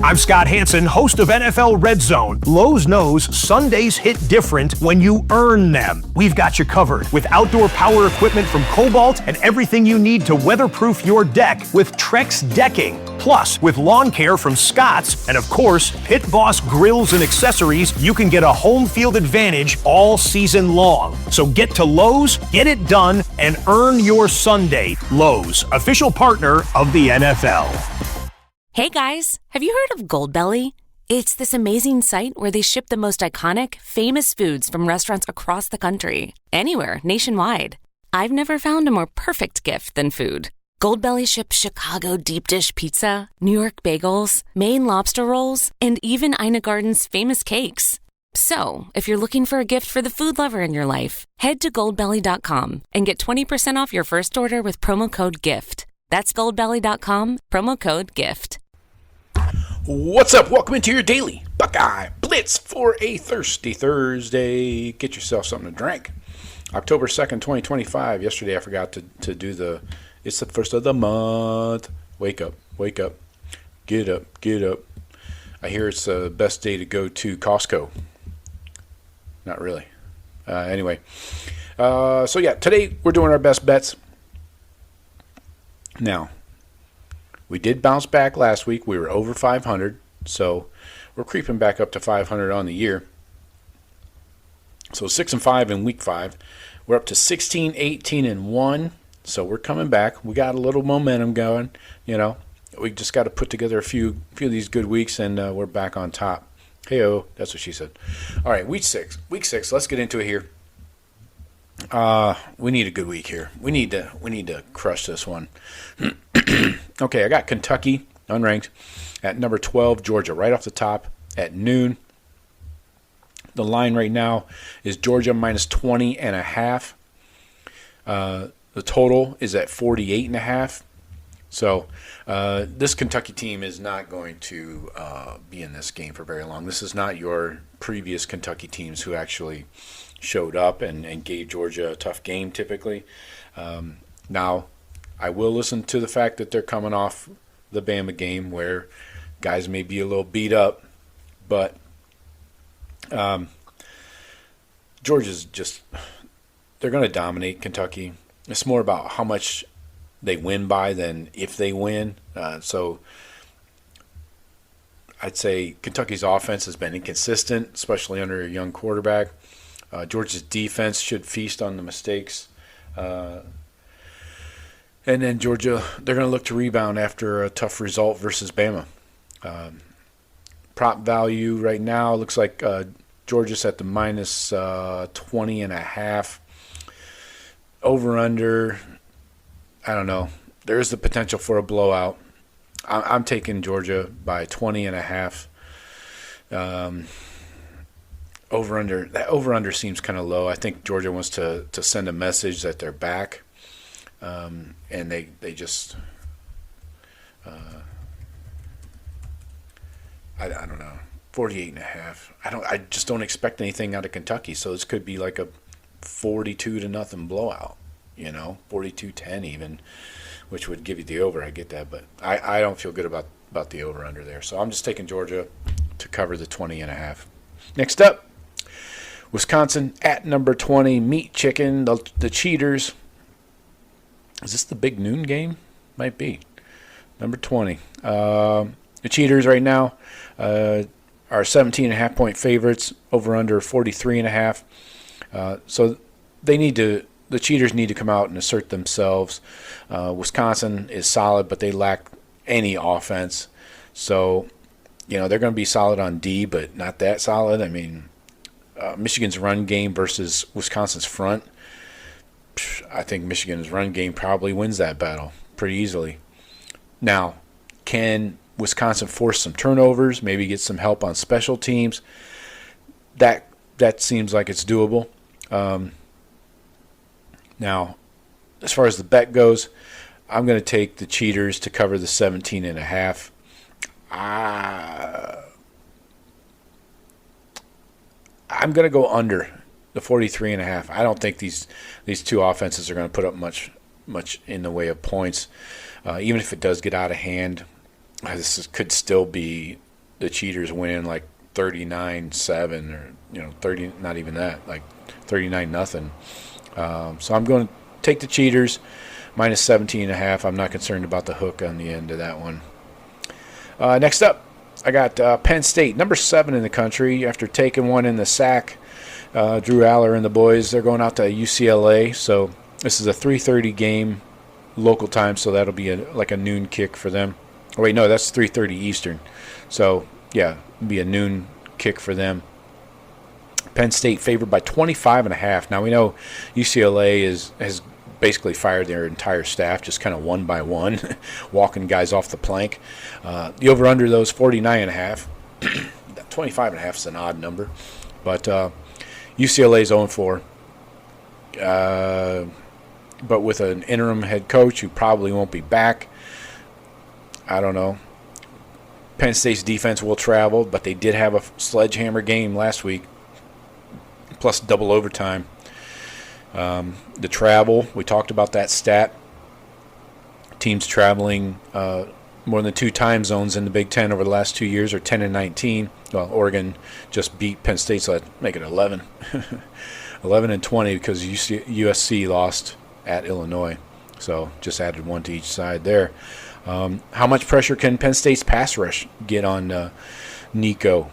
I'm Scott Hansen, host of NFL Red Zone. Lowe's knows Sundays hit different when you earn them. We've got you covered with outdoor power equipment from Cobalt and everything you need to weatherproof your deck with Trex decking. Plus, with lawn care from Scott's and, of course, Pit Boss grills and accessories, you can get a home field advantage all season long. So get to Lowe's, get it done, and earn your Sunday. Lowe's, official partner of the NFL. Hey guys, have you heard of Goldbelly? It's this amazing site where they ship the most iconic, famous foods from restaurants across the country, anywhere, nationwide. I've never found a more perfect gift than food. Goldbelly ships Chicago deep dish pizza, New York bagels, Maine lobster rolls, and even Ina Garden's famous cakes. So, if you're looking for a gift for the food lover in your life, head to goldbelly.com and get 20% off your first order with promo code GIFT. That's goldbelly.com, promo code GIFT. What's up? Welcome into your daily Buckeye Blitz for a Thirsty Thursday. Get yourself something to drink. October 2nd, 2025. Yesterday I forgot to do it's the first of the month. Wake up, wake up. Get up, get up. I hear it's the best day to go to Costco. Not really. Anyway. Today we're doing our best bets. Now, we did bounce back last week. We were over 500, so we're creeping back up to 500 on the year. So 6-5 in week 5. We're up to 16, 18, and 1. So we're coming back. We got a little momentum going. We just got to put together a few of these good weeks, and we're back on top. Hey-oh, that's what she said. All right, week 6. Let's get into it here. We need a good week here. We need to crush this one. Okay, I got Kentucky, unranked, at number 12, Georgia, right off the top at noon. The line right now is Georgia minus 20.5. The total is at 48.5. So this Kentucky team is not going to be in this game for very long. This is not your previous Kentucky teams who actually showed up and gave Georgia a tough game typically. Now, I will listen to the fact that they're coming off the Bama game where guys may be a little beat up, but Georgia's just, they're going to dominate Kentucky. It's more about how much they win by than if they win. So I'd say Kentucky's offense has been inconsistent, especially under a young quarterback. Georgia's defense should feast on the mistakes. And then Georgia, they're going to look to rebound after a tough result versus Bama. Prop value right now looks like Georgia's at the minus 20.5. Over-under, I don't know. There is the potential for a blowout. I'm taking Georgia by 20.5. Over-under, that over-under seems kind of low. I think Georgia wants to send a message that they're back. And they just I don't know, 48.5. I just don't expect anything out of Kentucky. So this could be like a 42-0 blowout, 42-10 even, which would give you the over. I get that, but I don't feel good about the over-under there. So I'm just taking Georgia to cover the 20.5. Next up, Wisconsin at number 20, Meat Chicken, the Cheaters. Is this the big noon game? Might be. Number 20. The Cheaters right now are 17.5-point favorites, over under 43.5. So the Cheaters need to come out and assert themselves. Wisconsin is solid, but they lack any offense. So, they're going to be solid on D, but not that solid. I mean, Michigan's run game versus Wisconsin's front. I think Michigan's run game probably wins that battle pretty easily. Now, can Wisconsin force some turnovers, maybe get some help on special teams? That seems like it's doable. Now, as far as the bet goes, I'm going to take the Cheaters to cover the 17.5. I'm going to go under the 43.5. I don't think these two offenses are going to put up much in the way of points. Even if it does get out of hand, this could still be the Cheaters winning like 39-7 or 30, not even that, like 39-0. So I'm going to take the Cheaters minus 17.5. I'm not concerned about the hook on the end of that one. Next up, I got Penn State, number 7 in the country. After taking one in the sack, Drew Aller and the boys, they're going out to UCLA. So this is a 3:30 game local time, so that'll be like a noon kick for them. Oh, wait, no, that's 3:30 Eastern. So, yeah, it'll be a noon kick for them. Penn State favored by 25.5. Now, we know UCLA has basically fired their entire staff, just kind of one by one, walking guys off the plank. The over-under, though, is 49.5. 25.5 is an odd number. But UCLA's 0-4. But with an interim head coach who probably won't be back, I don't know. Penn State's defense will travel, but they did have a sledgehammer game last week, plus double overtime. The travel, we talked about that stat. Teams traveling more than 2 time zones in the Big Ten over the last 2 years are 10 and 19. Well, Oregon just beat Penn State, so that'd make it 11. 11 and 20 because USC lost at Illinois. So just added 1 to each side there. How much pressure can Penn State's pass rush get on Nico?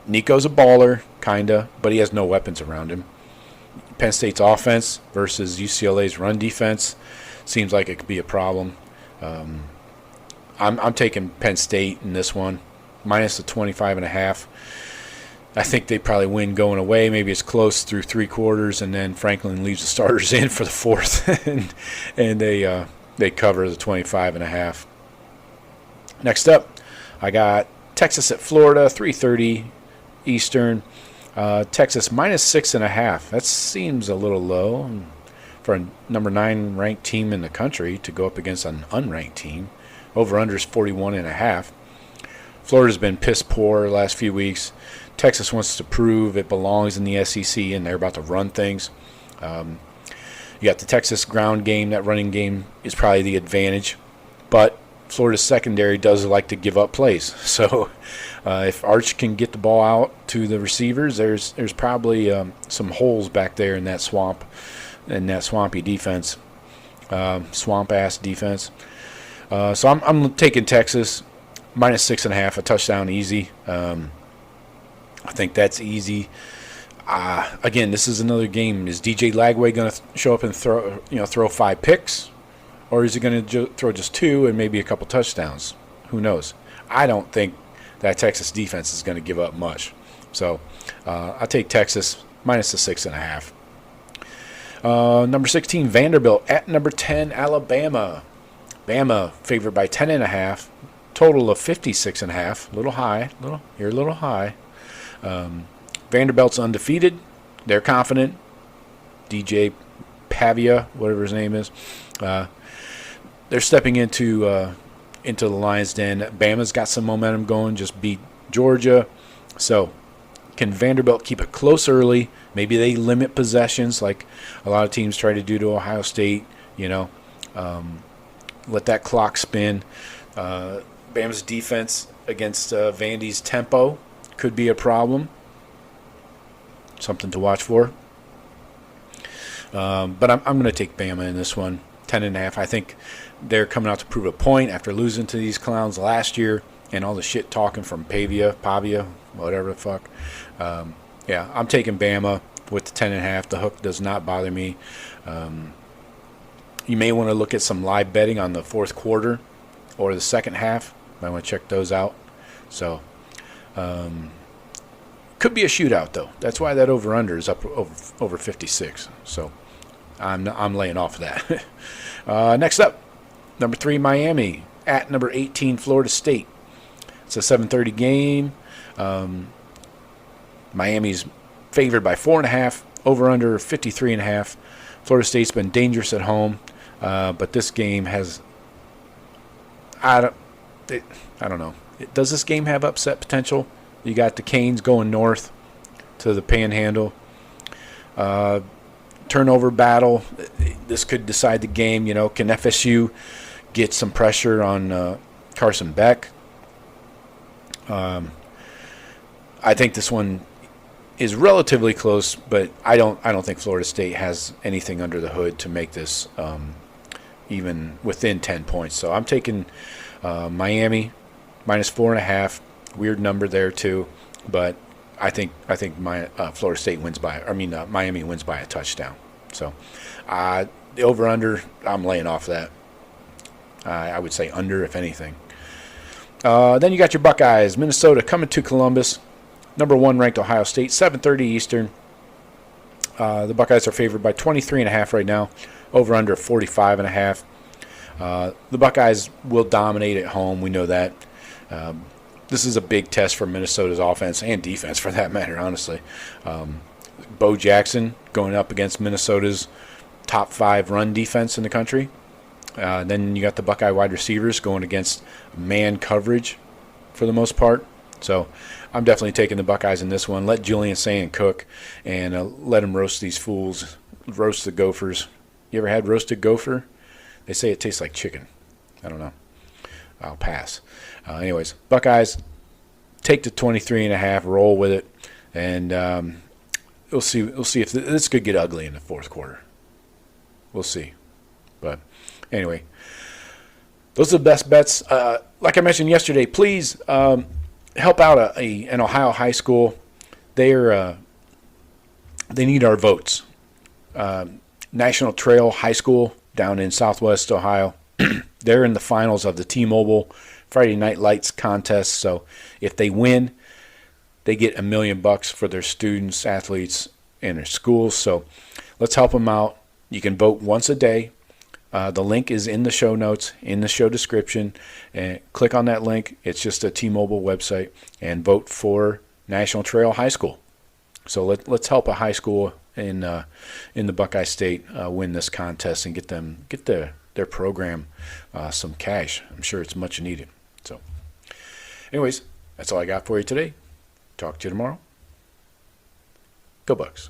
Nico's a baller, kind of, but he has no weapons around him. Penn State's offense versus UCLA's run defense seems like it could be a problem. I'm taking Penn State in this one, minus the 25.5. I think they probably win going away. Maybe it's close through 3 quarters, and then Franklin leaves the starters in for the 4th, and they cover the 25.5. Next up, I got Texas at Florida, 3:30 Eastern. Texas minus 6.5. That seems a little low for a number 9 ranked team in the country to go up against an unranked team. Over/under is 41.5. Florida's been piss poor the last few weeks. Texas wants to prove it belongs in the SEC, and they're about to run things. You got the Texas ground game. That running game is probably the advantage. But Florida's secondary does like to give up plays. So if Arch can get the ball out to the receivers, there's probably some holes back there in that swamp, in that swampy defense, swamp-ass defense. So I'm taking Texas, minus 6.5, a touchdown easy. I think that's easy. Again, this is another game. Is DJ Lagway going to show up and throw 5 picks, or is he going to throw just 2 and maybe a couple touchdowns? Who knows? I don't think that Texas defense is going to give up much. So I'll take Texas minus the 6.5. Number 16 Vanderbilt at number 10 Alabama. Bama favored by 10.5. Total of 56.5. A little high. You're a little high. Vanderbilt's undefeated. They're confident. DJ Pavia, whatever his name is, they're stepping into the Lions' den. Bama's got some momentum going. Just beat Georgia. So can Vanderbilt keep it close early? Maybe they limit possessions like a lot of teams try to do to Ohio State. Let that clock spin. Bama's defense against Vandy's tempo could be a problem. Something to watch for. But I'm going to take Bama in this one, 10.5. I think they're coming out to prove a point after losing to these clowns last year and all the shit talking from Pavia, whatever the fuck. Yeah, I'm taking Bama with the 10.5. The hook does not bother me. You may want to look at some live betting on the 4th quarter or the second half. Might want to check those out. So, could be a shootout though. That's why that over/under is up over 56. So, I'm laying off of that. Next up, number 3 Miami at number 18 Florida State. It's a 7:30 game. Miami's favored by 4.5. Over/under 53.5. Florida State's been dangerous at home, but this game has. I don't know. Does this game have upset potential? You got the Canes going north to the Panhandle. Turnover battle. This could decide the game. Can FSU get some pressure on Carson Beck? I think this one is relatively close, but I don't think Florida State has anything under the hood to make this even within 10 points. So I'm taking Miami minus 4.5. Weird number there too, but I think Florida State wins by. Miami wins by a touchdown. So the over/under, I'm laying off that. I would say under, if anything. Then you got your Buckeyes, Minnesota coming to Columbus. Number 1 ranked Ohio State, 7:30 Eastern. The Buckeyes are favored by 23.5 right now. Over/under 45.5. The Buckeyes will dominate at home. We know that. This is a big test for Minnesota's offense and defense, for that matter, honestly. Bo Jackson going up against Minnesota's top 5 run defense in the country. Then you got the Buckeye wide receivers going against man coverage for the most part. So I'm definitely taking the Buckeyes in this one. Let Julian Sayin cook and let him roast these fools, roast the Gophers. You ever had roasted gopher? They say it tastes like chicken. I don't know. I'll pass. Anyways, Buckeyes, take the 23.5, roll with it, and we'll see if this could get ugly in the fourth quarter. We'll see. But anyway, those are the best bets. Like I mentioned yesterday, please help out an Ohio high school. They need our votes. National Trail High School down in Southwest Ohio. They're in the finals of the T-Mobile Friday Night Lights contest. So if they win, they get $1 million for their students, athletes, and their schools. So let's help them out. You can vote once a day. The link is in the show notes, in the show description. And click on that link. It's just a T-Mobile website, and vote for National Trail High School. So let's help a high school in the Buckeye State win this contest and get their program some cash. I'm sure it's much needed. So, anyways, that's all I got for you today. Talk to you tomorrow. Go Bucks.